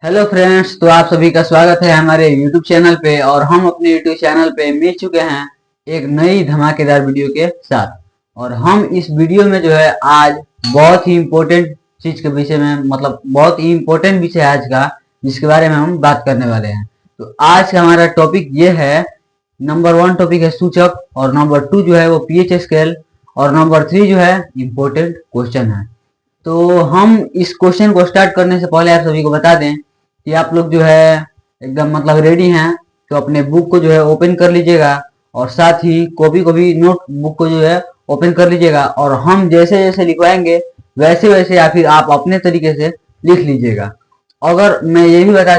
Hello friends, तो आप सभी का स्वागत है हमारे YouTube चैनल पे। और हम अपने YouTube चैनल पे मिल चुके हैं एक नई धमाकेदार वीडियो के साथ। और हम इस वीडियो में जो है आज बहुत ही इम्पोर्टेंट चीज के विषय में, मतलब बहुत ही इम्पोर्टेंट विषय है आज का, जिसके बारे में हम बात करने वाले हैं। तो आज का हमारा टॉपिक ये है, नंबर 1 टॉपिक है सूचक, और नंबर 2 जो है वो पीएच स्केल, और नंबर 3 जो है इम्पोर्टेंट क्वेश्चन है। तो हम इस क्वेश्चन को स्टार्ट करने से पहले आप सभी को बता दें कि आप लोग जो है एकदम मतलब रेडी हैं, तो अपने बुक को जो है ओपन कर लीजिएगा, और साथ ही कॉपी को भी, नोट बुक को जो है ओपन कर लीजिएगा। और हम जैसे जैसे लिखवाएंगे वैसे वैसे या फिर आप अपने तरीके से लिख लीजिएगा। अगर मैं ये भी बता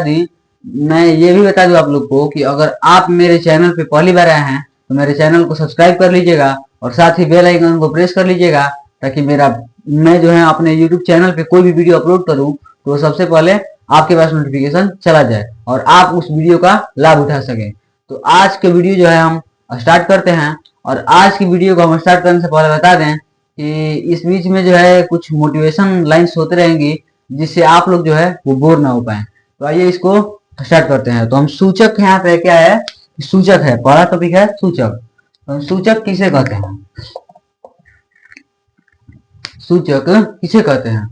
दूं आप लोग को कि अगर आप मेरे चैनल पे पहली बार आए हैं तो मेरे चैनल को सब्सक्राइब कर लीजिएगा, और साथ ही बेल आइकन को प्रेस कर लीजिएगा, ताकि मैं जो है अपने यूट्यूब चैनल पे कोई भी वीडियो अपलोड करूं तो सबसे पहले आपके पास नोटिफिकेशन चला जाए और आप उस वीडियो का लाभ उठा सकें। तो आज के वीडियो जो है हम स्टार्ट करते हैं। और आज की वीडियो को हम स्टार्ट करने से पहले बता दें कि इस बीच में जो है कुछ मोटिवेशन लाइन्स होते रहेंगी, जिससे आप लोग जो है वो बोर ना हो पाए। तो आइए इसको स्टार्ट करते हैं। तो हम सूचक, यहाँ पे क्या है, सूचक है, पहला टॉपिक है सूचक। तो सूचक किसे कहते हैं? सूचक किसे कहते हैं?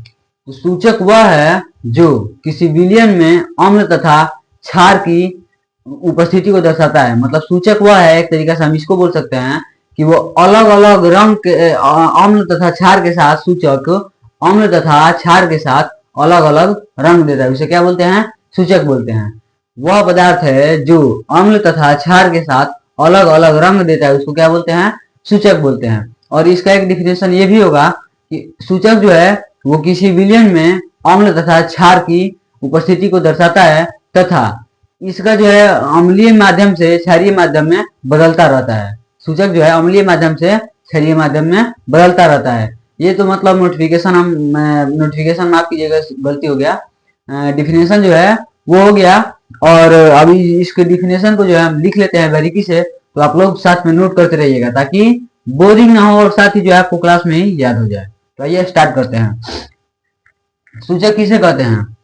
तो सूचक वह है जो किसी विलयन में अम्ल तथा क्षार की उपस्थिति को दर्शाता है। मतलब सूचक वह है, एक तरीके से हम इसको बोल सकते हैं कि वो अलग अलग रंग के अम्ल तथा क्षार के साथ, सूचक अम्ल तथा क्षार के साथ अलग अलग रंग देता है, उसे क्या बोलते हैं? सूचक बोलते हैं। वह पदार्थ है जो अम्ल तथा क्षार के साथ अलग अलग रंग देता है, उसको क्या बोलते हैं? सूचक बोलते हैं। और इसका एक डिफिनेशन ये भी होगा कि सूचक जो है वो किसी विलयन में अम्ल तथा क्षार की उपस्थिति को दर्शाता है, तथा इसका जो है अम्लीय माध्यम से क्षारीय माध्यम में बदलता रहता है। सूचक जो है अम्लीय माध्यम से क्षारीय माध्यम में बदलता रहता है। ये तो मतलब नोटिफिकेशन माफ कीजिएगा, गलती हो गया, डिफिनेशन जो है वो हो गया। और अभी इसके डिफिनेशन को जो है हम लिख लेते हैं बारीकी से, तो आप लोग साथ में नोट करते रहिएगा ताकि बोरिंग ना हो, और साथ ही जो है आपको क्लास में ही याद हो जाए। तो आइए स्टार्ट करते हैं। सूचक किसे कहते हैं?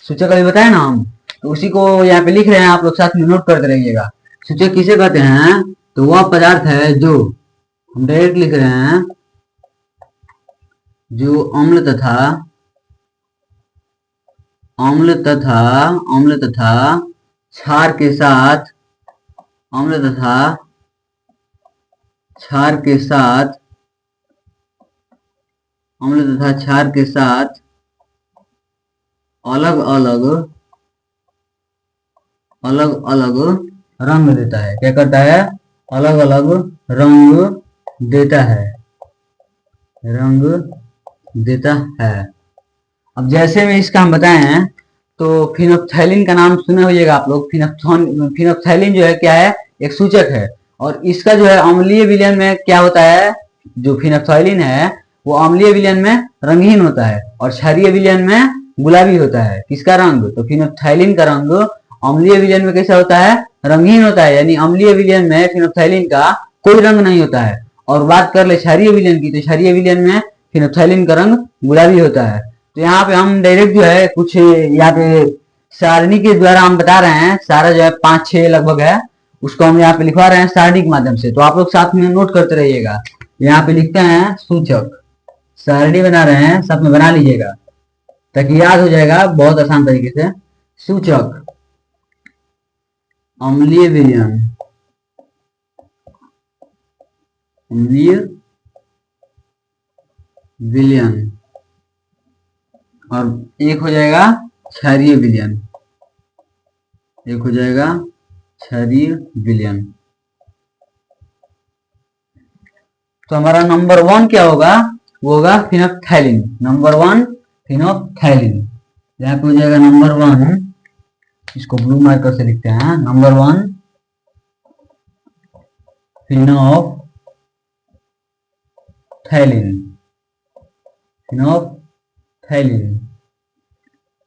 सूचक अभी बताए ना हम, तो उसी को यहाँ पे लिख रहे हैं, आप लोग साथ में नोट करते रहिएगा। सूचक किसे कहते हैं? तो वह पदार्थ है जो, हम डायरेक्ट लिख रहे हैं, जो अम्ल तथा क्षार के साथ अम्ल तथा क्षार के साथ अम्ल तथा क्षार के साथ अलग अलग रंग देता है। क्या करता है? अलग अलग रंग देता है, रंग देता है। अब जैसे में इसका हम बताए हैं, तो फिनोप्थैलिन का नाम सुने होइएगा आप लोग। फिनोप्थैलिन जो है क्या है? एक सूचक है। और इसका जो है अम्लीय विलयन में क्या होता है? जो फिनोप्थैलिन है वो अम्लीय विलयन में रंगहीन होता है, और क्षारीय विलयन में गुलाबी होता है। किसका रंग? तो फिनोप्थैलिन का रंग अम्लीय विलयन में कैसा होता है? रंगहीन होता है। यानी अम्लीय विलयन में फिनोप्थैलिन का कोई रंग नहीं होता है। और बात कर ले क्षारीय विलयन की, तो क्षारीय विलयन में फिनोप्थैलिन का रंग गुलाबी होता है। तो यहाँ पे हम डायरेक्ट जो है कुछ यहाँ पे सारणी के द्वारा हम बता रहे हैं, सारा जो है 5-6 लगभग है, उसको हम यहाँ पे लिखवा रहे हैं सारणी के माध्यम से। तो आप लोग साथ में नोट करते रहिएगा। यहाँ पे लिखते हैं सूचक, सारणी बना रहे हैं, साथ में बना लीजिएगा ताकि याद हो जाएगा बहुत आसान तरीके से। सूचक अम्लीय विलयन, अम्लीय विलयन, और एक हो जाएगा क्षारीय विलयन, एक हो जाएगा क्षारीय विलयन। तो हमारा नंबर 1 क्या होगा? वो होगा फिनोप्थैलिन। नंबर 1 फिनोप्थैलिन। यहाँ पे हो जाएगा नंबर 1, इसको ब्लू मार्कर से लिखते हैं, नंबर 1 फिनोप्थैलिन। फिनोप्थैलिन,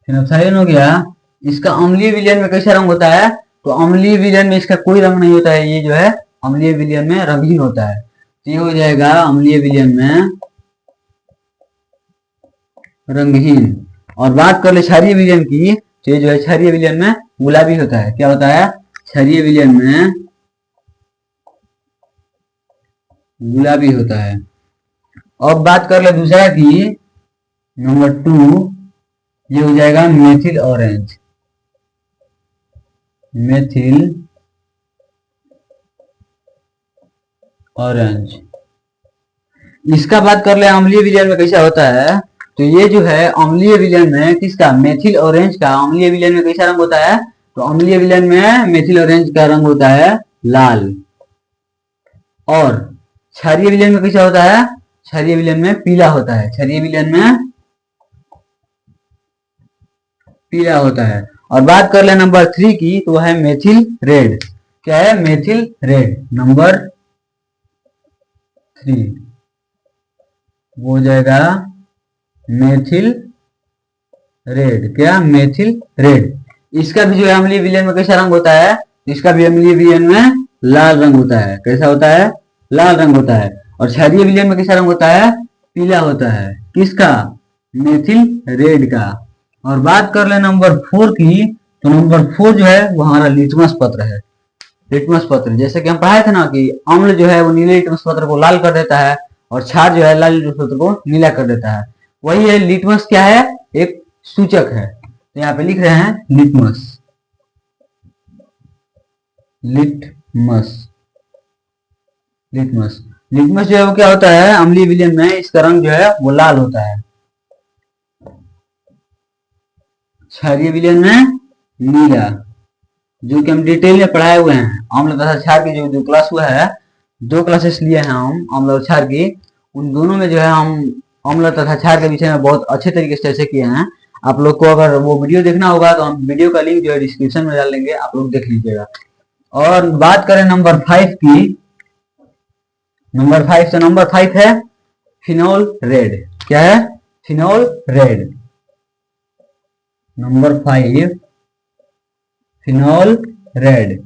फिनोप्थैलिन हो गया। इसका अम्लीय विलयन में कैसा रंग होता है? तो अम्लीय विलयन में इसका कोई रंग नहीं होता है, ये जो है अम्लीय विलयन में रंगहीन होता है। तो ये हो जाएगा अम्लीय विलयन में रंगहीन। और बात कर ले क्षारीय विलयन की, तो ये जो है क्षारीय विलयन में गुलाबी होता है। क्या होता है? क्षारीय विलयन में गुलाबी होता है। अब बात कर ले दूसरा की, नंबर 2 ये हो जाएगा मेथिल ऑरेंज। मेथिल ऑरेंज, इसका बात कर ले अम्लीय विलयन में कैसा होता है। तो ये जो है अम्लीय विलयन में किसका, मेथिल ऑरेंज का अम्लीय विलयन में कैसा रंग होता है? तो अम्लीय विलयन में मेथिल ऑरेंज का रंग होता है लाल। और क्षारीय विलयन में कैसा होता है? क्षारीय विलयन में पीला होता है। क्षारीय विलयन में पीला होता है। और बात कर ले नंबर 3 की, तो है मेथिल रेड। क्या है? Methyl red. नंबर 3 वो हो जाएगा मेथिल रेड। क्या? Methyl red. इसका भी जो है अम्लीय विलयन में कैसा रंग होता है? इसका भी अम्लीय विलयन में लाल रंग होता है। कैसा होता है? लाल रंग होता है। और क्षारीय विलयन में कैसा रंग होता है? पीला होता है। किसका? मेथिल रेड का। और बात कर ले नंबर 4 की, तो नंबर 4 जो है वो हमारा लिटमस पत्र है। लिटमस पत्र, जैसे कि हम पढ़ाए थे ना कि अम्ल जो है वो नीले लिटमस पत्र को लाल कर देता है और क्षार जो है लाल लिटमस पत्र को नीला कर देता है। वही है लिटमस। क्या है? एक सूचक है। तो यहाँ पे लिख रहे हैं लिटमस। लिटमस लिटमस लिटमस जो है वो क्या होता है? अम्लीय विलयन में इसका रंग जो है वो लाल होता है। क्षारीय विलयन में नीला, जो कि हम डिटेल में पढ़ाए हुए हैं। अम्ल तथा क्षार की जो क्लास हुआ है, 2 क्लासेस लिए हैं हम अम्ल और क्षार की। उन दोनों में जो है हम अम्ल तथा क्षार के विषय में बहुत अच्छे तरीके से चर्चा किए हैं। आप लोग को अगर वो वीडियो देखना होगा तो हम वीडियो का लिंक जो है डिस्क्रिप्शन में डाल देंगे, आप लोग देख लीजिएगा। और बात करें नंबर 5 की, नंबर 5 से नंबर 5 है फिनोल रेड। क्या है? Phenol red. Number 5 phenol red.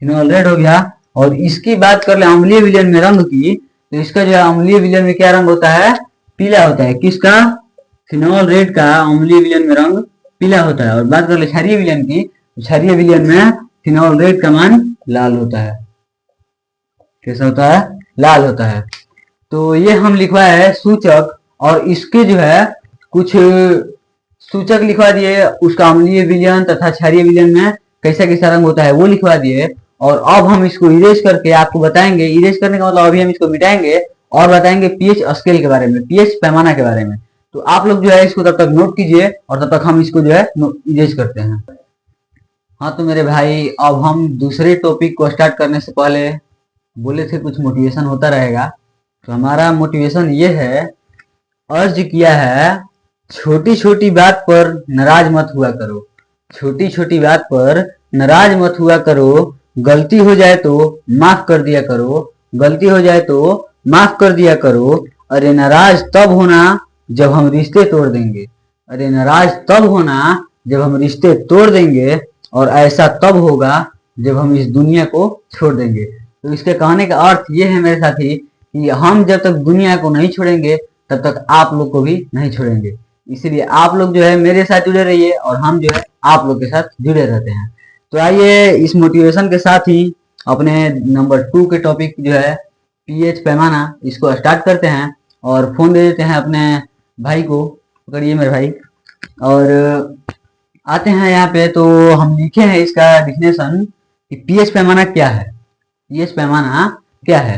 Phenol red हो गया। और इसकी बात कर ले अम्लीय विलयन में रंग की, तो इसका जो है अम्लीय विलयन में क्या रंग होता है? पीला होता है। किसका? फिनोल रेड का अम्लीय विलयन में रंग पीला होता है। और बात कर ले क्षारीय विलयन की, तो क्षारीय विलयन में फिनोल रेड का मान लाल होता है। कैसा होता है? लाल होता है। तो ये हम लिखवाए है सूचक, और इसके जो है कुछ सूचक लिखवा दिए, उसका अम्लीय विलयन तथा क्षारीय विलयन में कैसा कैसा रंग होता है वो लिखवा दिए। और अब हम इसको इरेज करके आपको बताएंगे। इरेज करने का मतलब अभी हम इसको मिटाएंगे और बताएंगे पीएच स्केल के बारे में, पीएच पैमाना के बारे में। तो आप लोग जो है इसको तब तक नोट कीजिए और तब तक हम इसको जो है इरेज करते हैं। हाँ तो मेरे भाई, अब हम दूसरे टॉपिक को स्टार्ट करने से पहले बोले थे कुछ मोटिवेशन होता रहेगा। तो हमारा मोटिवेशन ये है, अर्ज किया है, छोटी छोटी बात पर नाराज मत हुआ करो। छोटी छोटी बात पर नाराज मत हुआ करो। गलती हो जाए तो माफ कर दिया करो। गलती हो जाए तो माफ कर दिया करो। अरे नाराज तब होना जब हम रिश्ते तोड़ देंगे। अरे नाराज तब होना जब हम रिश्ते तोड़ देंगे। और ऐसा तब होगा जब हम इस दुनिया को छोड़ देंगे। तो इसके कहने का अर्थ ये है मेरे साथी कि हम जब तक दुनिया को नहीं छोड़ेंगे तब तक आप लोग को भी नहीं छोड़ेंगे। इसीलिए आप लोग जो है मेरे साथ जुड़े रहिए और हम जो है आप लोग के साथ जुड़े रहते हैं। तो आइए इस मोटिवेशन के साथ ही अपने नंबर 2 के टॉपिक जो है पीएच पैमाना, इसको स्टार्ट करते हैं। और फोन दे देते हैं अपने भाई को। पकड़िए मेरे भाई। और आते हैं यहाँ पे। तो हम लिखे हैं इसका डिफिनेशन कि पीएच पैमाना क्या है। पीएच पैमाना क्या है?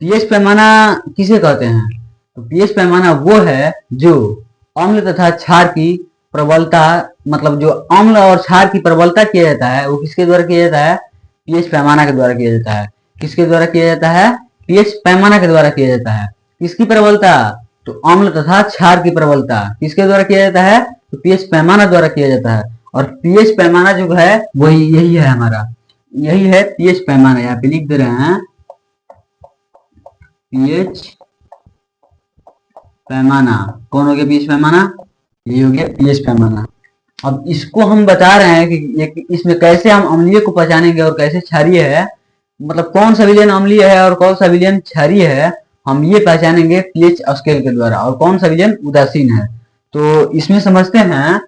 पीएच पैमाना किसे कहते हैं? तो पीएच पैमाना वो है जो अम्ल तथा क्षार की प्रबलता, मतलब जो अम्ल और क्षार की प्रबलता किया जाता है वो किसके द्वारा किया जाता है? पीएच पैमाना के द्वारा किया जाता है। किसके द्वारा किया जाता है? पीएच पैमाना के द्वारा किया जाता है। किसकी प्रबलता? तो अम्ल तथा क्षार की प्रबलता किसके द्वारा किया जाता है? तो पीएच पैमाना द्वारा किया जाता है। और पीएच पैमाना जो है वही यही है हमारा, यही है पीएच पैमाना। यहाँ पे लिख दे रहे हैं पीएच पैमाना। कौन हो गया पीएच पैमाना? ये हो गया पीएच पैमाना। अब इसको हम बता रहे हैं कि इसमें कैसे हम अम्लीय को पहचानेंगे और कैसे क्षारीय है, मतलब कौन सा विलयन अम्लीय है और कौन सा विलयन क्षारीय है, हम ये पहचानेंगे पीएच स्केल के द्वारा। और कौन सा विलयन उदासीन है। तो इसमें समझते हैं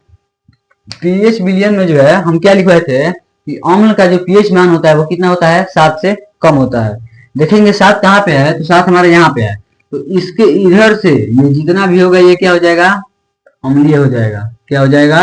पीएच विलियन में जो है हम क्या लिखवाए थे कि अम्ल का जो पीएच मान होता है वो कितना होता है, 7 से कम होता है। देखेंगे 7 कहाँ पे है, तो 7 हमारे यहाँ पे है, तो इसके इधर से ये जितना भी होगा ये क्या हो जाएगा, अम्लीय हो जाएगा। क्या हो जाएगा,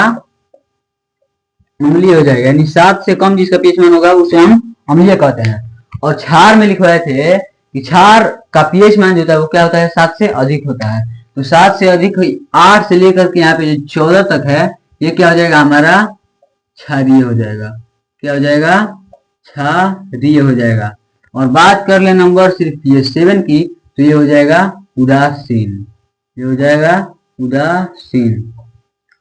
अम्लीय हो जाएगा, यानी 7 से कम जिसका पीएच मान होगा उसे हम अम्लीय कहते हैं। और क्षार में लिखवाए थे कि क्षार का पीएच मान जो होता है वो क्या होता है, 7 से अधिक होता है। तो 7 से अधिक 8 से लेकर के यहाँ पे जो 14 तक है ये क्या हो जाएगा हमारा, क्षारीय हो जाएगा। क्या हो जाएगा, क्षारीय हो जाएगा। और बात कर ले नंबर सिर्फ ये 7 की, तो ये हो जाएगा उदासीन। ये हो जाएगा उदासीन।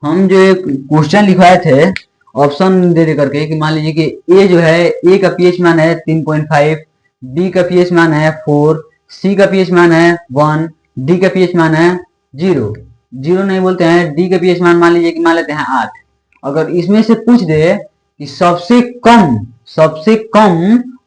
हम जो एक क्वेश्चन लिखवाए थे ऑप्शन दे करके कि मान लीजिए कि ए जो है, ए का पीएच मान है 3.5, बी का पीएच मान है 4, सी का पीएच मान है 1, डी का पीएच मान है 0, जीरो नहीं बोलते हैं, डी का पीएच मान लीजिए कि मान लेते हैं 8। अगर इसमें से पूछ दे कि सबसे कम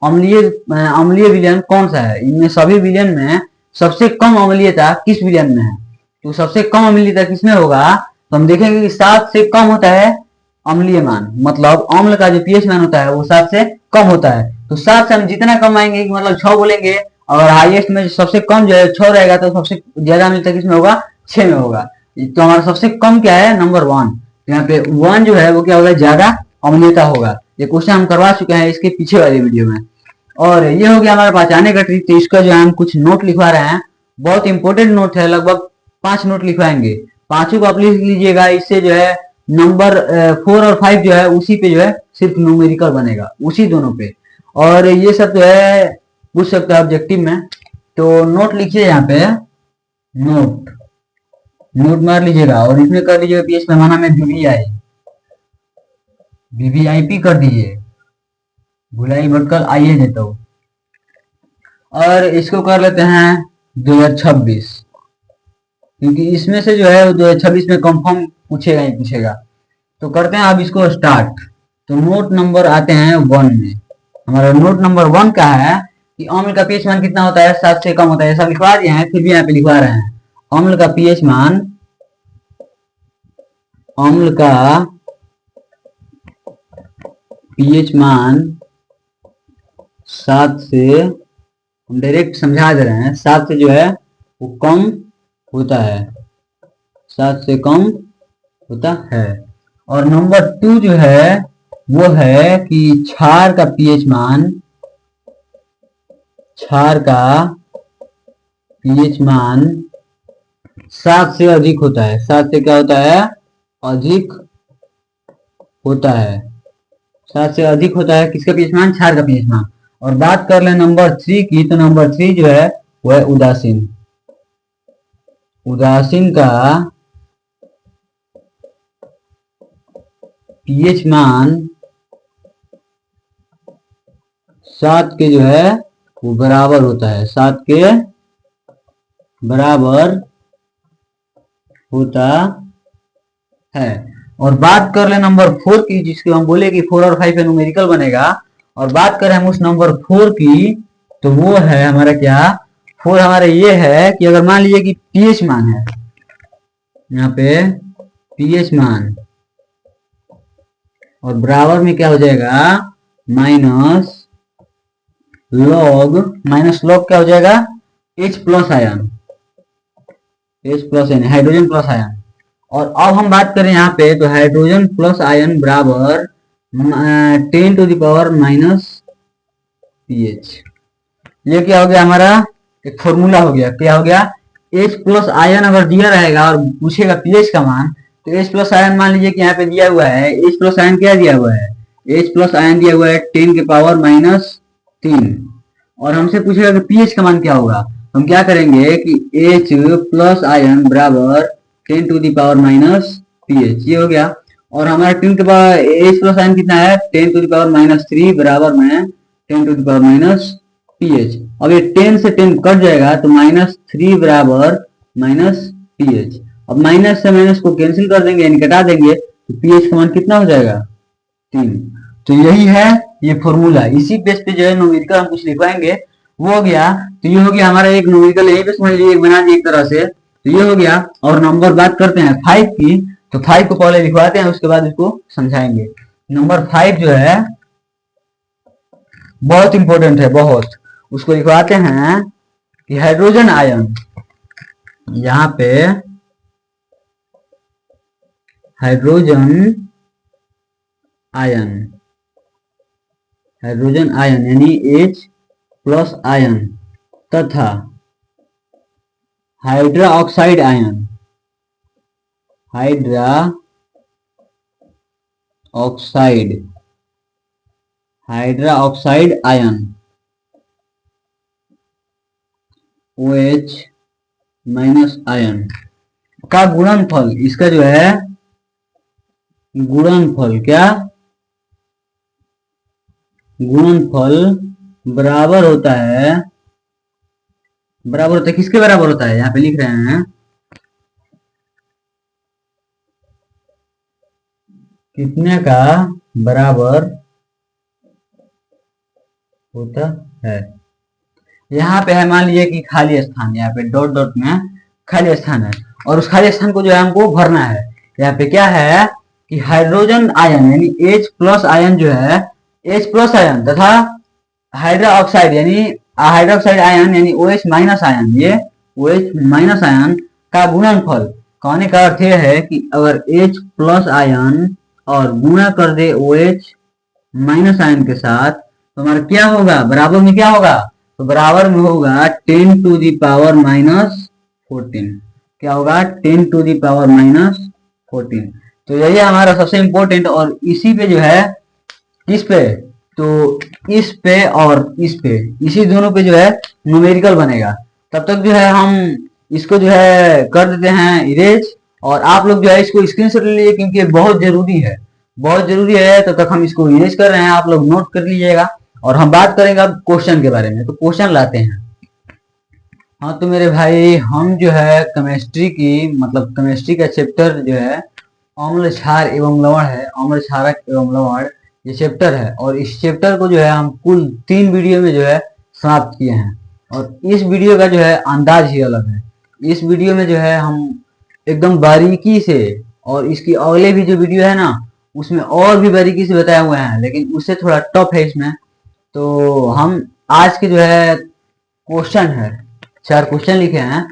अम्लीय विलयन कौन सा है, इनमें सभी विलयन में सबसे कम अम्लीयता किस विलयन में है, तो सबसे कम अम्लीयता किसमें होगा, तो हम देखेंगे कि 7 से कम होता है अम्लीय मान, मतलब अम्ल का जो पीएच मान होता है वो 7 से कम होता है। तो 7 से हम जितना कम आएंगे मतलब 6 बोलेंगे, और हाईएस्ट में सबसे कम जो है 6 रहेगा, तो सबसे ज्यादा अम्लीयता किसमें होगा, 6 में होगा। तो हमारा सबसे कम क्या है, नंबर 1। यहाँ पे 1 जो है वो क्या होगा, ज्यादा अम्लीयता होगा। ये क्वेश्चन हम करवा चुके हैं इसके पीछे वाले वीडियो में। और ये हो गया हमारे पहचाने का ट्रिक। तो इसका जो है हम कुछ नोट लिखवा रहे हैं, बहुत इंपॉर्टेंट नोट है, लगभग 5 नोट लिखवाएंगे, पांचों को आप लिख लीजिएगा। इससे जो है नंबर 4 और 5 जो है उसी पे जो है सिर्फ न्यूमेरिकल बनेगा, उसी दोनों पे। और ये सब जो है पूछ सकता है ऑब्जेक्टिव में। तो नोट लिखिए यहाँ पे, नोट मार लीजिएगा, और इसमें कर लीजिएगा पीएच पैमाना में वीवीआईपी कर दीजिए, भुलाई भटकल आइए देता हूँ। और इसको कर लेते हैं 2026, क्योंकि इसमें से जो है 2026 में कंफर्म पूछेगा ही पूछेगा। तो करते हैं अब इसको स्टार्ट। तो नोट नंबर आते हैं 1 में। हमारा नोट नंबर 1 का है कि अम्ल का पीएच मान कितना होता है, 7 से कम होता है। सब लिखवा दिए हैं, फिर भी यहाँ पे लिखवा रहे हैं। अम्ल का पीएच मान 7 से, हम डायरेक्ट समझा दे रहे हैं, 7 से जो है वो कम होता है, 7 से कम होता है। और नंबर 2 जो है वो है कि क्षार का पीएच मान 7 से अधिक होता है। 7 से क्या होता है, अधिक होता है, 7 से अधिक होता है। किसका पीएच मान, क्षार का पीएच मान। और बात कर ले नंबर 3 की, तो नंबर 3 जो है वो है उदासीन का पीएच मान 7 के जो है वो बराबर होता है, 7 के बराबर होता है। और बात कर ले नंबर 4 की, जिसको हम बोले कि 4 और 5 का न्यूमेरिकल बनेगा। और बात करें हम उस नंबर 4 की, तो वो है हमारा क्या, 4 हमारा ये है कि अगर मान लीजिए कि पीएच मान है, यहाँ पे पीएच मान, और बराबर में क्या हो जाएगा, माइनस लॉग क्या हो जाएगा, H plus ion, hydrogen plus ion. और अब हम बात करें यहाँ पे, तो हाइड्रोजन प्लस आयन बराबर 10 to the power minus pH। ये क्या हो गया हमारा, एक फॉर्मूला हो गया। क्या हो गया, H प्लस आयन अगर दिया रहेगा और पूछेगा pH का मान, तो H प्लस आयन मान लीजिए कि यहाँ पे दिया हुआ है, H प्लस आयन क्या दिया हुआ है, H प्लस आयन दिया हुआ है 10 के पावर माइनस 3। और हमसे पूछेगा कि pH का मान क्या होगा, हम क्या करेंगे कि H प्लस आयन बराबर 10 to the power minus pH, ये हो गया। और हमारा 10 के पावर H प्लस आयन कितना है, 10 टू द पावर माइनस 3 बराबर में 10 to the power minus pH। अब ये 10 से 10 कट जाएगा, तो माइनस 3 बराबर माइनस pH। अब माइनस से माइनस को कैंसिल कर देंगे, यानी घटा देंगे, तो pH का मान कितना हो जाएगा, 3। तो यही है ये फॉर्मूला। इसी बेस पे जो है न्यूमेरिकल हम कुछ लिखवाएंगे, वो हो गया। तो ये हो गया हमारा एक न्यूमेरिकल, यही पे समझ लीजिए, बना दिए एक तरह से। तो ये हो गया। और नंबर बात करते हैं 5 की, तो 5 को पहले लिखवाते हैं, उसके बाद उसको समझाएंगे। नंबर 5 जो है बहुत इंपॉर्टेंट है, बहुत। उसको लिखवाते हैं कि हाइड्रोजन आयन, यहाँ पे हाइड्रोजन आयन, हाइड्रोजन आयन यानी H+ आयन तथा hydra oxide ion, hydra oxide, hydra oxide ion OH- ion का गुणनफल, इसका जो है गुणनफल, क्या गुणनफल बराबर होता है, बराबर होता है किसके बराबर होता है, यहाँ पे लिख रहे हैं कितने का बराबर होता है। यहाँ पे है, मान लीजिए कि खाली स्थान, यहाँ पे डॉट डॉट में खाली स्थान है, और उस खाली स्थान को जो है हमको भरना है। यहाँ पे क्या है कि हाइड्रोजन आयन यानी H+ आयन जो है, H+ आयन तथा हाइड्रा ऑक्साइड यानी हाइड्रोक्साइड आयन यानी OH- आयन, ये OH- आयन का गुणनफल। कहने का अर्थ यह है कि अगर H+ आयन और गुणा कर दे OH- आयन के साथ, तो हमारा क्या होगा, बराबर में क्या होगा, तो बराबर में होगा 10⁻⁻14। क्या होगा, 10⁻⁻14। तो यही हमारा सबसे इंपॉर्टेंट, और इसी पे जो है, किस पे, तो इस पे और इस पे, इसी दोनों पे जो है न्यूमेरिकल बनेगा। तब तक जो है हम इसको जो है कर देते हैं इरेज, और आप लोग जो है इसको स्क्रीनशॉट ले लीजिए, क्योंकि बहुत जरूरी है, बहुत जरूरी है। तब तक हम इसको इरेज कर रहे हैं, आप लोग नोट कर लीजिएगा। और हम बात करेंगे अब क्वेश्चन के बारे में, तो क्वेश्चन लाते हैं। हाँ तो मेरे भाई, हम जो है केमिस्ट्री की, मतलब केमिस्ट्री का चैप्टर जो है अम्ल क्षार एवं लवण है, अम्ल क्षारक एवं लवण, ये चैप्टर है। और इस चैप्टर को जो है हम कुल 3 वीडियो में जो है समाप्त किए हैं। और इस वीडियो का जो है अंदाज ही अलग है। इस वीडियो में जो है हम एकदम बारीकी से, और इसकी अगले भी जो वीडियो है ना, उसमें और भी बारीकी से बताए हुए हैं, लेकिन उससे थोड़ा टफ है इसमें। तो हम आज के जो है क्वेश्चन है, 4 क्वेश्चन लिखे हैं।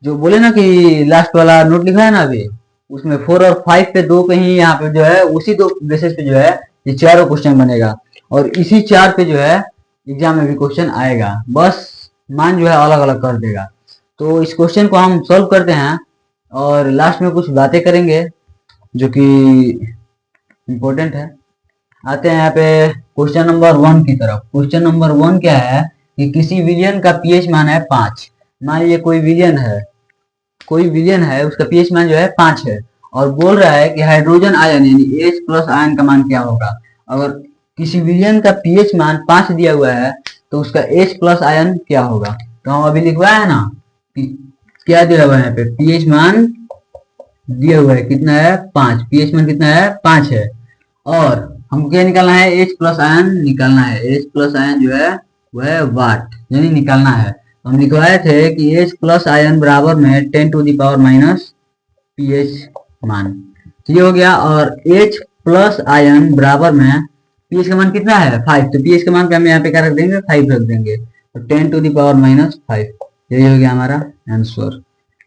जो बोले ना कि लास्ट वाला नोट लिखा है ना अभी, उसमें 4 और 5 पे, 2 पे ही यहाँ पे जो है, उसी 2 बेसिस पे जो है ये चारों क्वेश्चन बनेगा। और इसी 4 पे जो है एग्जाम में भी क्वेश्चन आएगा, बस मान जो है अलग अलग कर देगा। तो इस क्वेश्चन को हम सॉल्व करते हैं, और लास्ट में कुछ बातें करेंगे जो कि इम्पोर्टेंट है। आते हैं यहाँ पे क्वेश्चन नंबर 1 की तरफ। क्वेश्चन नंबर 1 क्या है कि किसी विलियन का पीएच मान है 5। मान लीजिए कोई विलियन है, कोई विलियन है, उसका पीएच मान जो है 5 है, और बोल रहा है कि हाइड्रोजन आयन यानी H+ आयन का मान क्या होगा। अगर किसी विलियन का पीएच मान 5 दिया हुआ है, तो उसका H+ आयन क्या होगा। तो हम अभी लिखवाया है ना कि क्या दिया हुआ है, यहाँ पे पीएच मान दिया हुआ है, कितना है, 5। पीएच मान कितना है, 5 है। और हमको क्या निकालना है, H+ आयन निकालना है। H+ आयन जो है वह वाट यानी निकालना है। हम लिखवाए थे कि H+ आयन बराबर में 10⁻⁻ पीएच मान, तो ये हो गया। और H+ आयन बराबर में पीएच का मान कितना है, 5। तो पीएच का मान का हम यहाँ पे क्या रख देंगे, 5 रख देंगे। तो 10⁻⁻5, यही हो गया हमारा आंसर।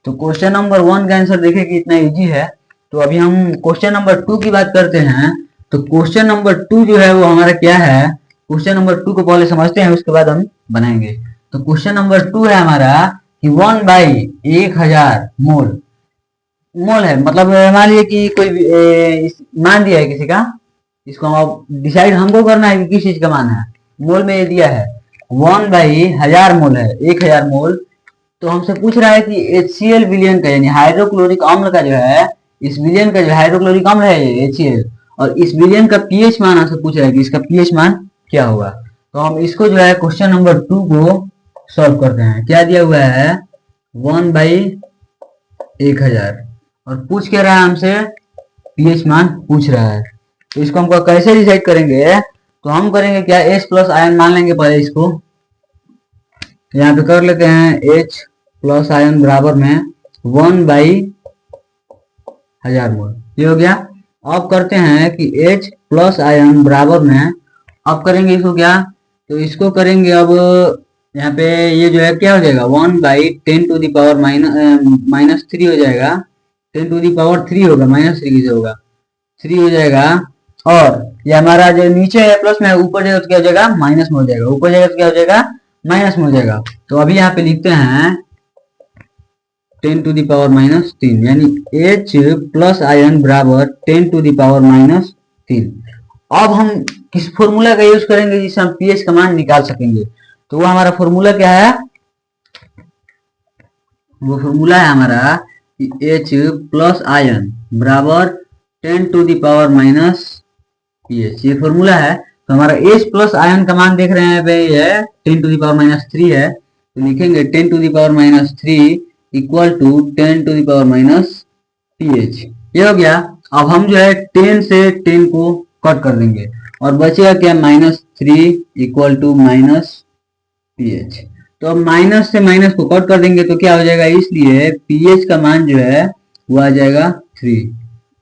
तो क्वेश्चन नंबर 1 का आंसर देखिए कि इतना इजी है। तो अभी हम क्वेश्चन नंबर 2 की बात करते हैं। तो क्वेश्चन नंबर 2 जो है वो हमारा क्या है, क्वेश्चन नंबर 2 को पहले समझते हैं, उसके बाद हम बनाएंगे। तो क्वेश्चन नंबर 2 है हमारा कि 1/1000 मोल, मोल है मतलब मान लीजिए कि कोई मान दिया है किसी का, इसको हम डिसाइड हमको करना है कि किस चीज का मान है। मोल में ये दिया है 1/1000 मोल है, 1000 मोल। तो हमसे पूछ रहा है कि HCl विलियन का यानी हाइड्रोक्लोरिक अम्ल का जो है, इस विलियन का जो हाइड्रोक्लोरिक अम्ल है ये HCl, और इस विलियन का पीएच मान हमसे पूछ रहा है कि इसका पीएच मान क्या होगा। तो हम इसको जो है क्वेश्चन नंबर 2 को सॉल्व करते हैं। क्या दिया हुआ है, 1/1000, और पूछ क्या रहा है हमसे, पीएच मान पूछ रहा है। तो इसको हमको कैसे डिसाइड करेंगे, तो हम करेंगे क्या, H+ आयन मान लेंगे पहले इसको। यहाँ पे कर लेते हैं H+ आयन बराबर में 1/1000 1000 मोल। ये हो गया। अब करते हैं कि H प्लस आयन बराबर में, अब करेंगे इसको क्या, तो इसको करेंगे अब यहाँ पे ये जो है क्या हो जाएगा 1/10 टू दी पावर -3 हो जाएगा। 10 टू दी पावर 3 होगा, -3 से होगा 3 हो जाएगा। और ये हमारा जो नीचे है प्लस में, ऊपर जाएगा तो क्या हो जाएगा माइनस में हो जाएगा, ऊपर जाएगा तो क्या हो जाएगा माइनस में हो जाएगा। तो अभी यहाँ पे लिखते हैं 10 टू दी पावर -3 यानी H प्लस आयन बराबर 10 टू दी पावर -3। अब हम किस फॉर्मूला का यूज करेंगे जिससे हम पीएच का मान निकाल सकेंगे, तो वो हमारा फॉर्मूला क्या है, वो फॉर्मूला है हमारा कि H प्लस आयन बराबर 10 टू दी पावर -pH, ये फॉर्मूला है। तो हमारा H प्लस आयन का मान देख रहे हैं भाई है 10 टू दी पावर -3 है, तो लिखेंगे 10 to the power -3 equal to 10 to the power -pH। ये हो गया। अब हम जो है 10 से 10 को कट कर देंगे और बचेगा क्या -3 इक्वल टू -pH। तो अब माइनस से माइनस को कट कर देंगे तो क्या हो जाएगा, इसलिए pH का मान जो है वो आ जाएगा 3।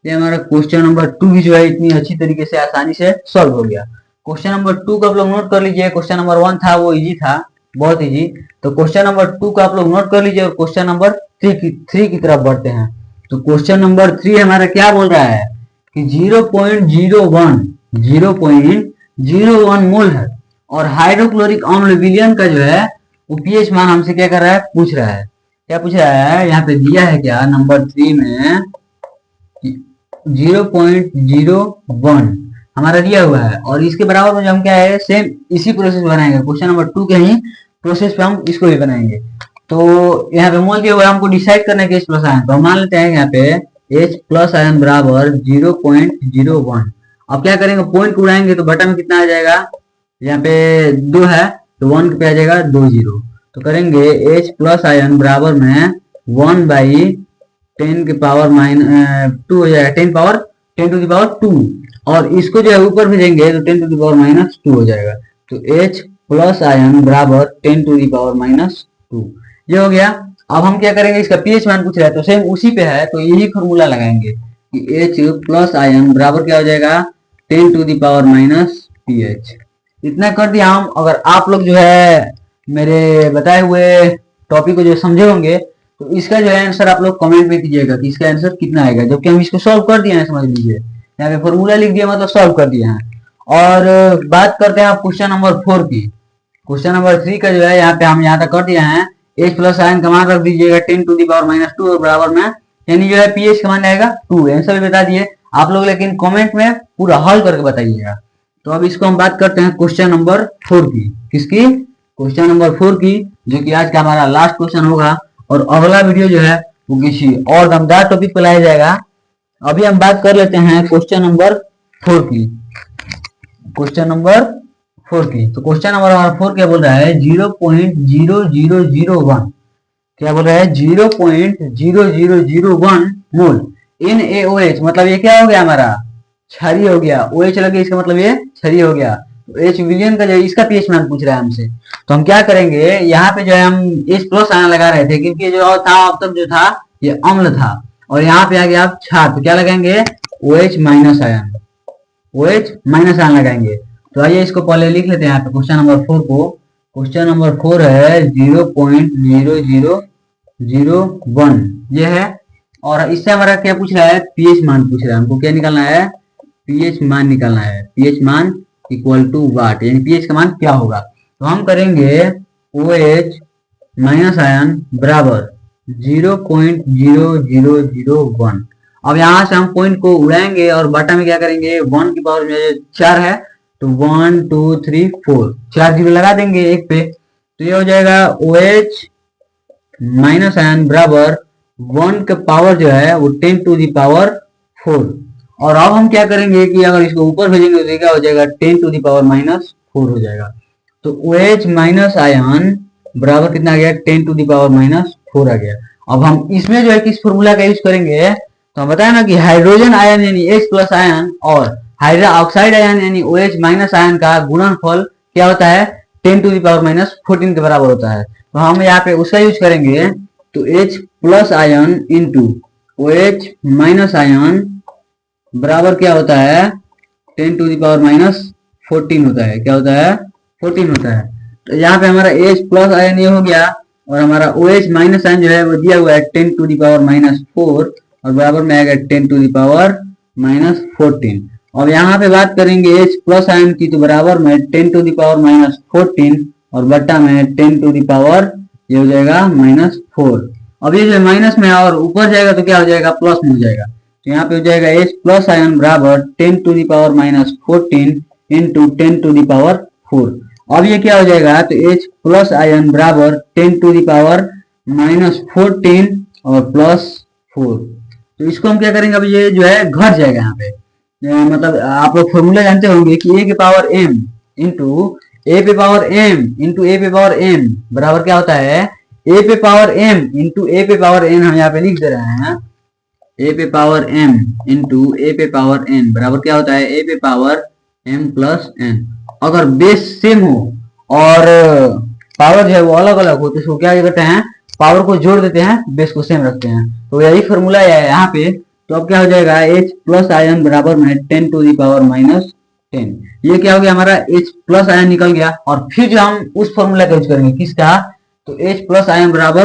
ये हमारा क्वेश्चन नंबर 2 भी जो है इतनी अच्छी तरीके से आसानी से सॉल्व हो गया। क्वेश्चन नंबर 2 को आप लोग नोट कर लीजिए। क्वेश्चन नंबर 1 था वो इजी था, बहुत इजी। तो क्वेश्चन नंबर 2 को आप लोग नोट कर लीजिए और क्वेश्चन नंबर 3 की तरफ बढ़ते हैं। तो क्वेश्चन नंबर 3 हमारा क्या बोल रहा है कि 0.01 मोल है और हाइड्रोक्लोरिक अम्ल विलयन का जो है वो पीएच मान हमसे क्या कर रहा है, पूछ रहा है। क्या पूछ रहा है, यहाँ पे दिया है क्या नंबर 3 में 0.01 हमारा दिया हुआ है और इसके बराबर में जो हम क्या है सेम इसी प्रोसेस बनाएंगे, क्वेश्चन नंबर 2 के ही प्रोसेस पे हम इसको भी बनाएंगे। तो यहाँ पे मोल दिया हुआ है, हमको डिसाइड करना है कि H प्लस आयन, तो हम मान लेते हैं यहाँ पे H प्लस आयन बराबर 0.01। अब क्या करेंगे, पॉइंट को उड़ाएंगे तो बटा में कितना आ जाएगा, यहाँ पे 2 है तो 1 पे आ जाएगा 2 0। तो करेंगे H प्लस आयन बराबर में 1/10 के पावर -2 हो जाएगा, 10 टू दी पावर 2 और इसको जो है ऊपर भेजेंगे तो 10 टू दी पावर -2 हो जाएगा। तो H प्लस आयन बराबर 10 टू दी पावर -2 ये हो गया। अब हम क्या करेंगे, इसका पीएच मान पूछ रहा है तो सेम उसी पे है तो यही फॉर्मूला लगाएंगे कि H प्लस आयन बराबर क्या हो जाएगा 10 टू दी पावर -pH। इतना कर दिया हम। अगर आप लोग जो है मेरे बताए हुए टॉपिक को जो समझे होंगे तो इसका जो है आंसर आप लोग कमेंट में कीजिएगा कि इसका आंसर कितना आएगा, जबकि हम इसको सॉल्व कर दिए हैं, समझ लीजिए यहाँ पे फॉर्मूला लिख दिया मतलब सॉल्व कर दिए हैं। और बात करते हैं क्वेश्चन नंबर 4 की। क्वेश्चन नंबर 3 का जो है यहाँ पे हम यहाँ तक कर दिए हैं। H प्लस आयन का मान रख दीजिएगा 10 टू दी पावर -2 और बराबर में यानी जो है पीएच का मान आएगा 2। आंसर भी बता दिए आप लोग, लेकिन कमेंट में पूरा हल करके बताइएगा। तो अब इसको हम बात करते हैं क्वेश्चन नंबर 4 की। किसकी, क्वेश्चन नंबर 4 की, जो कि आज का हमारा लास्ट क्वेश्चन होगा और अगला वीडियो जो है वो किसी और दमदार टॉपिक पर लाया जाएगा। अभी हम बात कर लेते हैं क्वेश्चन नंबर 4 की। क्वेश्चन नंबर 4 की, तो क्वेश्चन नंबर 4 क्या बोल रहा है 0.0001, क्या बोल रहा है 0.0001 मोल NaOH, मतलब ये क्या हो गया हमारा क्षारीय हो गया। OH लगे इसका मतलब ये क्षारीय हो गया। तो H विलयन का जो इसका पीएच मान पूछ रहा है हमसे, तो हम क्या करेंगे यहाँ पे जो है हम H प्लस आयन लगा रहे थे क्योंकि जो था अब तक जो था ये अम्ल था और यहाँ पे आ गया आप क्षार, तो क्या लगाएंगे OH minus ion, OH minus ion लगाएंगे। तो आइए इसको पहले लिख लेते हैं यहाँ पे क्वेश्चन नंबर 4 को। क्वेश्चन नंबर 4 है 0.0001 ये है और इससे हमारा क्या पूछ रहा है पीएच मान पूछ रहा है। हमको क्या निकालना है, पीएच मान निकालना है। पीएच मान इक्वल टू वाट, यानी पीएच का मान क्या होगा। तो हम करेंगे OH माइनस आयन बराबर 0.0001। अब यहाँ से हम पॉइंट को उड़ाएंगे और बटा में क्या करेंगे 1 की पावर में 4 है तो 1 2 3 4 4 जीरो लगा देंगे एक पे, तो ये हो जाएगा OH माइनस आयन बराबर 1 का पावर जो है वो 10 टू दी पावर 4। और अब हम क्या करेंगे कि अगर इसको ऊपर भेजेंगे तो क्या हो जाएगा 10 टू दी पावर -4 हो जाएगा। तो OH माइनस आयन बराबर कितना आ गया 10 टू दी पावर -4 आ गया। अब हम इसमें जो है किस फॉर्मूला का यूज करेंगे, तो हम बताया ना कि हाइड्रोजन आयन यानी H प्लस आयन और हाइड्रो ऑक्साइड आयन यानी OH माइनस आयन का गुणनफल क्या होता है 10 टू दी पावर -14 के बराबर होता है। तो हम यहाँ पे उसका यूज करेंगे तो H plus ion into OH minus ion बराबर क्या होता है 10 टू द पावर माइनस 14 होता है। क्या होता है 14 होता है। तो यहाँ पे हमारा H प्लस आयन ये हो गया और हमारा OH माइनस आयन जो है वो दिया हुआ है 10 टू द पावर माइनस 4 और बराबर में आएगा 10 टू द पावर माइनस 14। अब यहाँ पे बात करेंगे H प्लस आयन की तो बराबर में 10 टू द पावर माइनस 14 और बट्टा में 10 टू द पावर ये हो जाएगा माइनस 4। अब ये जो माइनस में और ऊपर जाएगा तो क्या हो जाएगा प्लस में हो जाएगा। तो यहाँ पे हो जाएगा H प्लस आयन बराबर 10 to the power minus 14 into 10 to the power 4। अब ये क्या हो जाएगा तो H प्लस आयन बराबर 10 टू द पावर माइनस 14 और प्लस 4। तो इसको हम क्या करेंगे अब ये जो है घट जाएगा यहाँ पे। मतलब आप लोग फॉर्मूला जानते होंगे कि a के पावर m इंटू ए पे पावर m इंटू ए पे पावर n बराबर क्या होता है a पे पावर m इंटू ए पे पावर n। हम यहाँ पे लिख दे रहे हैं a पे पावर m इंटू ए पे पावर n बराबर क्या होता है a पे पावर m प्लस n। अगर बेस सेम हो और पावर जो है वो अलग अलग हो तो इसको क्या करते हैं पावर को जोड़ देते हैं बेस को सेम रखते हैं। तो यही फॉर्मूला है यहाँ पे। तो अब क्या हो जाएगा H प्लस आयन बराबर में 10 टू द पावर माइनस 10। ये क्या हो गया हमारा H प्लस आयन निकल गया और फिर जो हम उस फॉर्मूला का यूज करेंगे किसका तो H प्लस आयन बराबर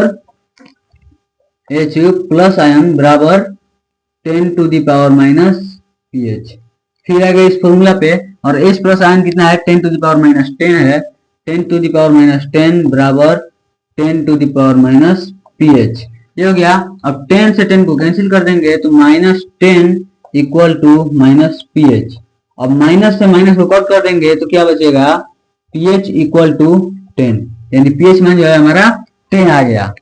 10 to the power minus pH। फिर आ गया इस फॉर्मूला पे और H प्लस आयन कितना है 10 टू द पावर माइनस 10 है। 10 टू द पावर माइनस 10 बराबर 10 to the power minus pH। ये हो गया। अब 10 से 10 को कैंसिल कर देंगे तो minus 10 equal to minus pH। अब माइनस से माइनस को कट कर देंगे तो क्या बचेगा pH इक्वल टू 10 यानी pH मान जो है हमारा 10 आ गया।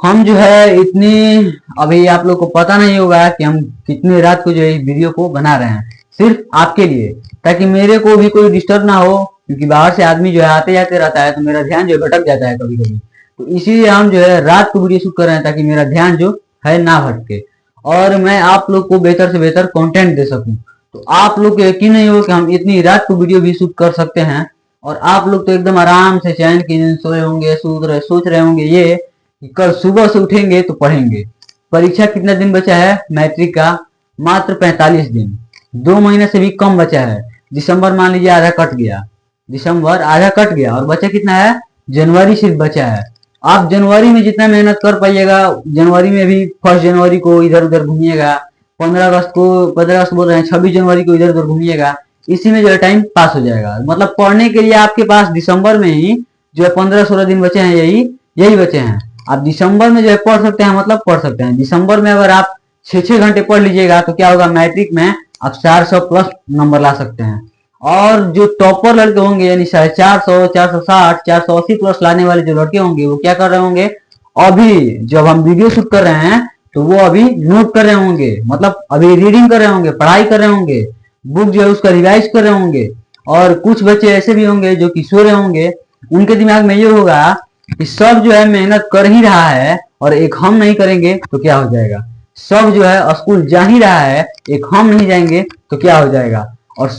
हम जो है इतनी अभी आप लोग को पता नहीं होगा कि हम कितनी रात को जो है वीडियो को बना रहे हैं सिर्फ आपके लिए ताकि मेरे को भी कोई डिस्टर्ब ना हो क्योंकि बाहर से आदमी जो है आते जाते रहता है तो मेरा ध्यान जो भटक जाता है कभी कभी। तो इसीलिए हम जो है रात को वीडियो शूट कर रहे हैं ताकि मेरा ध्यान जो है ना भटके और मैं आप लोग को बेहतर से बेहतर कंटेंट दे सकूं। तो आप लोग को यकीन नहीं हो कि हम इतनी रात को वीडियो भी शूट कर सकते हैं और आप लोग तो एकदम आराम से चैन की नींद सोए होंगे सोच रहे होंगे ये कि कल सुबह से उठेंगे तो पढ़ेंगे। परीक्षा कितना दिन बचा है मैट्रिक का मात्र 45 दिन 2 महीने से भी कम बचा है। दिसंबर मान लीजिए आधा कट गया दिसंबर आधा कट गया और बचा कितना है जनवरी सिर्फ बचा है। आप जनवरी में जितना मेहनत कर पाइएगा जनवरी में भी 1 जनवरी को इधर उधर घूमिएगा 15 अगस्त बोल रहे हैं 26 जनवरी को इधर उधर घूमिएगा इसी में जो है टाइम पास हो जाएगा। मतलब पढ़ने के लिए आपके पास दिसंबर में ही जो है 15-16 दिन बचे हैं यही बचे हैं। आप दिसंबर में जो है पढ़ सकते हैं मतलब पढ़ सकते हैं। दिसंबर में अगर आप 6-6 घंटे पढ़ लीजिएगा तो क्या होगा मैट्रिक में आप 400 प्लस नंबर ला सकते हैं। और जो टॉपर लड़के होंगे यानी 450, 460, 480 प्लस लाने वाले जो लड़के होंगे वो क्या कर रहे होंगे अभी जब हम वीडियो शूट कर रहे हैं तो वो अभी नोट कर रहे होंगे मतलब अभी रीडिंग कर रहे होंगे पढ़ाई कर रहे होंगे बुक जो है उसका रिवाइज कर रहे होंगे। और कुछ बच्चे ऐसे भी होंगे जो कि सो रहे होंगे उनके दिमाग में ये होगा कि सब जो है मेहनत कर ही रहा है और एक हम नहीं करेंगे तो क्या हो जाएगा। सब जो है स्कूल जा ही रहा है एक हम नहीं जाएंगे तो क्या हो जाएगा। और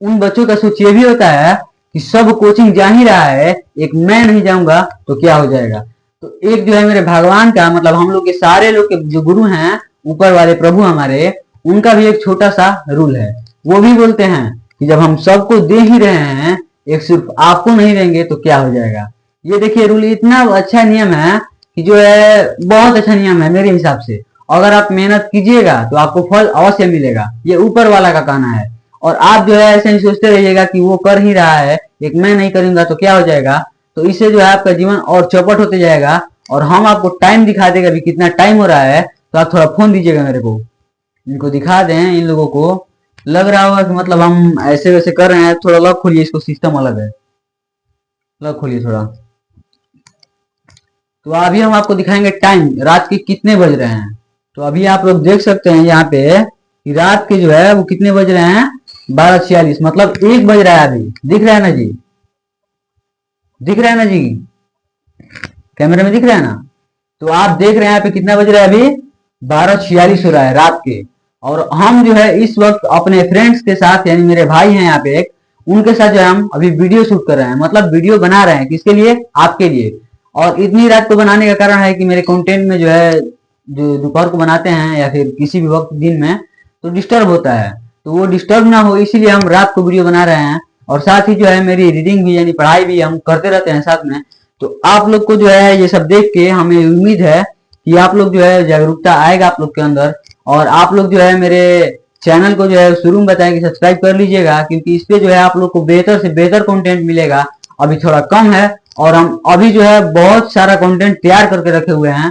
उन बच्चों का सोच ये भी होता है कि सब कोचिंग जा ही रहा है एक मैं नहीं जाऊंगा तो क्या हो जाएगा। तो एक जो है मेरे भगवान का मतलब हम लोग के सारे लोग के जो गुरु हैं ऊपर वाले प्रभु हमारे उनका भी एक छोटा सा रूल है। वो भी बोलते हैं कि जब हम सबको दे ही रहे हैं एक सिर्फ आपको नहीं देंगे तो क्या हो जाएगा। ये देखिए रूल इतना अच्छा नियम है कि जो है बहुत अच्छा नियम है मेरे हिसाब से। अगर आप मेहनत कीजिएगा तो आपको फल अवश्य मिलेगा ये ऊपर वाला का कहना है। और आप जो है ऐसे ही सोचते रहिएगा कि वो कर ही रहा है एक मैं नहीं करूंगा तो क्या हो जाएगा। तो इससे जो है आपका जीवन और चौपट होते जाएगा और हम आपको टाइम दिखा देगा अभी कितना टाइम हो रहा है। तो आप थोड़ा फोन दीजिएगा मेरे को इनको दिखा दें। इन लोगों को लग रहा होगा कि मतलब हम ऐसे वैसे कर रहे हैं। थोड़ा लॉक खोलिए इसको सिस्टम अलग है लॉक खोलिए थोड़ा। तो अभी हम आपको दिखाएंगे टाइम रात के कितने बज रहे हैं। तो अभी आप लोग देख सकते हैं यहाँ पे कि रात के जो है वो कितने बज रहे हैं 12:46 मतलब 1 बज रहा है अभी। दिख रहा है ना जी दिख रहा है ना जी कैमरे में दिख रहा है ना। तो आप देख रहे हैं यहाँ पे कितना बज रहा है अभी 12:46 हो रहा है रात के। और हम जो है इस वक्त अपने फ्रेंड्स के साथ यानी मेरे भाई हैं यहाँ पे एक उनके साथ जो है हम अभी वीडियो शूट कर रहे हैं मतलब वीडियो बना रहे हैं किसके लिए आपके लिए। और इतनी रात को बनाने का कारण है कि मेरे कंटेंट में जो है जो दोपहर को बनाते हैं या फिर किसी भी वक्त दिन में, तो डिस्टर्ब होता है। तो वो डिस्टर्ब ना हो इसीलिए हम रात को वीडियो बना रहे हैं। और साथ ही जो है मेरी रीडिंग भी यानी पढ़ाई भी हम करते रहते हैं साथ में। तो आप लोग को जो है ये सब देख के हमें उम्मीद है कि आप लोग जो है जागरूकता आएगा आप लोग के अंदर, और आप लोग जो है मेरे चैनल को जो है शुरू में बताएं कि सब्सक्राइब कर लीजिएगा, क्योंकि इस पे जो है आप लोग को बेहतर से बेहतर कंटेंट मिलेगा। अभी थोड़ा कम है और हम अभी जो है बहुत सारा कंटेंट तैयार करके रखे हुए हैं,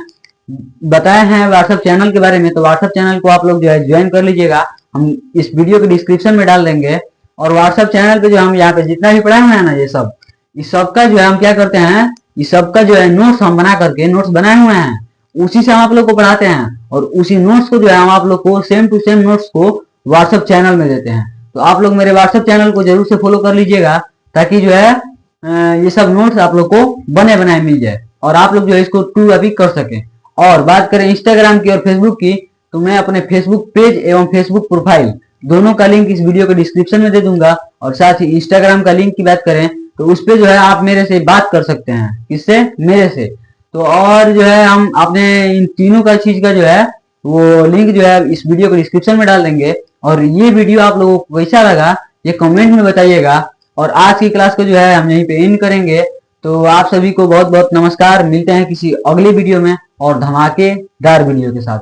बताए हैं व्हाट्सएप चैनल के बारे में। तो व्हाट्सएप चैनल को आप लोग जो है ज्वाइन कर लीजिएगा, हम इस वीडियो के डिस्क्रिप्शन में डाल देंगे। और व्हाट्सएप चैनल पे जो हम यहाँ पे जितना भी पढ़ाए हुए हैं ना, ये सब इस सब का जो है हम क्या करते हैं, इस सब का जो है नोट्स हम बना करके नोट्स बनाए हुए हैं, उसी से हम आप लोग को पढ़ाते हैं। और उसी नोट्स को जो है हम आप लोग को सेम टू सेम नोट्स को व्हाट्सएप चैनल में देते हैं। तो आप लोग मेरे व्हाट्सएप चैनल को जरूर से फॉलो कर लीजिएगा, ताकि जो है ये सब नोट्स आप लोग को बने बनाए मिल जाए और आप लोग जो है इसको टू अभी कर सके। और बात करें इंस्टाग्राम की और फेसबुक की, तो मैं अपने फेसबुक पेज एवं फेसबुक प्रोफाइल दोनों का लिंक इस वीडियो के डिस्क्रिप्शन में दे दूंगा। और साथ ही इंस्टाग्राम का लिंक की बात करें तो उस पे जो है आप मेरे से बात कर सकते हैं। किससे? मेरे से। तो और जो है हम अपने इन तीनों का चीज का जो है वो लिंक जो है इस वीडियो के डिस्क्रिप्शन में डाल देंगे। और ये वीडियो आप लोगों को कैसा लगा ये कमेंट में बताइएगा। और आज की क्लास को जो है हम यहीं पे एंड करेंगे। तो आप सभी को बहुत बहुत नमस्कार, मिलते हैं किसी अगले वीडियो में और धमाकेदार वीडियो के साथ।